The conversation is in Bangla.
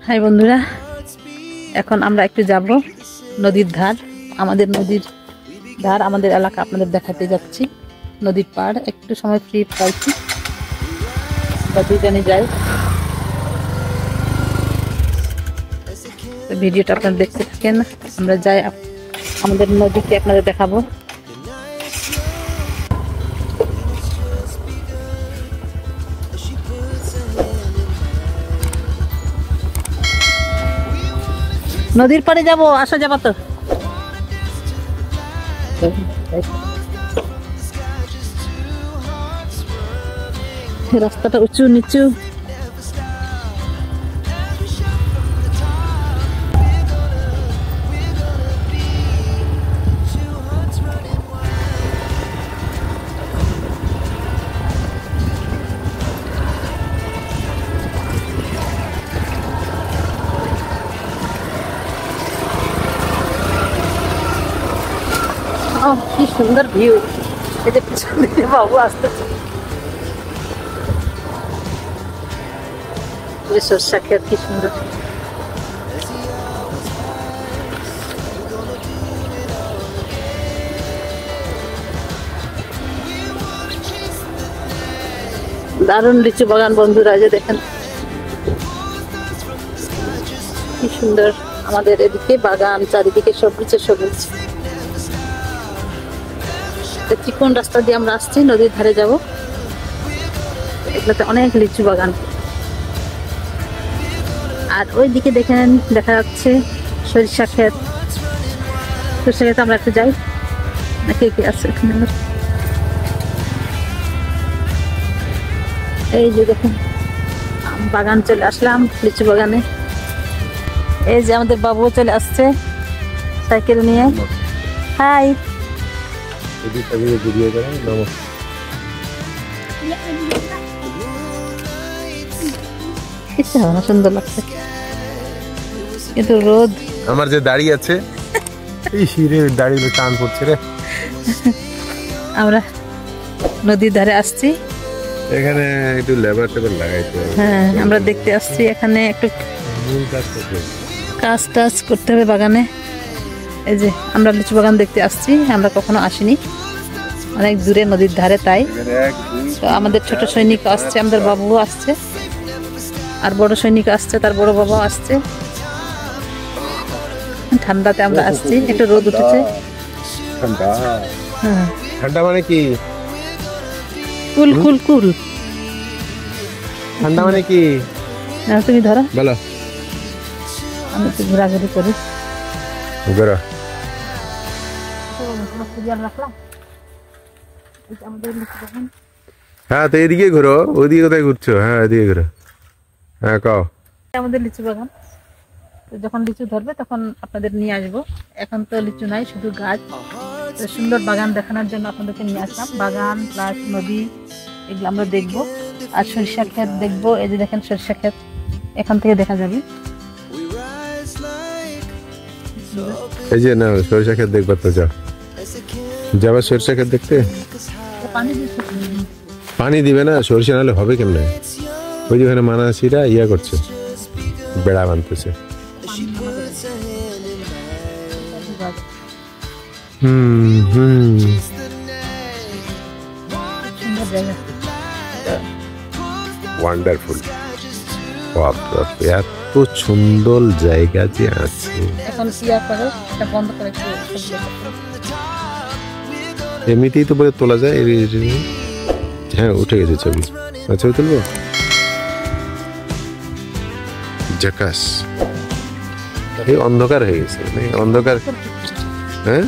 হাই বন্ধুরা, এখন আমরা একটু যাব নদীর ধার। আমাদের নদীর ধার, আমাদের এলাকা আপনাদের দেখাতে যাচ্ছি। নদীর পাড় একটু সময় ফ্রি পাইছি, বা দুজনে যাই। ভিডিওটা আপনারা দেখতে থাকেন, আমরা যাই আমাদের নদীকে আপনাদের দেখাবো। নদীর পাড়ে যাব, আসা যাবা তো। রাস্তাটা উঁচু নিচু, কি সুন্দর ভিউ। এই যে পিছনে বাবু আসতেছে, সরষা ক্ষেত কি সুন্দর। দারুণ লিচু বাগান বন্ধুরা, যে দেখেন কি সুন্দর। আমাদের এদিকে বাগান, চারিদিকে সবুজ সবুজ। চিকন রাস্তা দিয়ে আমরা আসছি, নদীর ধারে যাব। এগুলোতে অনেক লিচু বাগান। আর ওই দিকে দেখেন দেখা যাচ্ছে সরিষা ক্ষেত। সরিষা ক্ষেতে আমরা একটু যাই, নাকি কি আছে এখানে। এই যে দেখেন বাগান, চলে আসলাম লিচু বাগানে। এই যে আমাদের বাবু চলে আসছে সাইকেল নিয়ে। হাই, সুন্দর লাগছে কিন্তু রোদ। আমার যে দাড়ি আছে এই শিরে দাড়িগুলো টান পড়ছে রে। আমরা নদীর ধারে আসছি, এখানে একটু লেবার টেবার লাগাইতে। হ্যাঁ, আমরা দেখতে আসছি এখানে একটু কাজ টাজ করতে হবে বাগানে। এই যে আমরা লিচু বাগান দেখতে আসছি, আমরা কখনো আসিনি, অনেক দূরে নদীর ধারে। তাই তো আমাদের ছোট সৈনিক আসছে, আমাদের বাবুও আসছে, আর বড় সৈনিক আসছে, তার বড় বাবাও আসছে। ঠান্ডাতে আমরা আসছি, একটু রোদ উঠেছে। ঠান্ডা মানে কি? কুল কুল কুল। ঠান্ডা মানে কি? তুমি ধরো, বলো। আমি একটু ঘোরাঘুরি করি। হ্যাঁ, তো এদিকে ঘুরো, ওইদিকে কোথায় ঘুরছো? হ্যাঁ, এদিকে ঘুরো। হ্যাঁ, কাও। আমাদের লিচু বাগান, যখন লিচু ধরবে তখন আপনাদের নিয়ে আসবো। এখন তো লিচু নাই, শুধু গাছ। সুন্দর বাগান দেখানোর জন্য আপনাদেরকে নিয়ে আসলাম। বাগান প্লাস নদী, এগুলো আমরা দেখবো। আর সরিষা ক্ষেত দেখবো। এই যে দেখেন সরিষা ক্ষেত, এখান থেকে দেখা যাবে। এই যে না, সরিষা ক্ষেত দেখবা তো, যাও যাবা সরিষা ক্ষেত দেখতে। পানি দিবে না, সরিষা নাহলে হবে কেমনে? ওই যেখানে মানাসিরা ইয়া করছে, বেড়া বানতেছে। ওয়ান্ডারফুল, এত সুন্দর জায়গা যে আছে। এমনিতেই তো বলে তোলা যায়। হ্যাঁ, উঠে গেছে ছবি। ছবি তুলবো, জাকাস। এই অন্ধকার হয়ে গেছে, অন্ধকার। হ্যাঁ,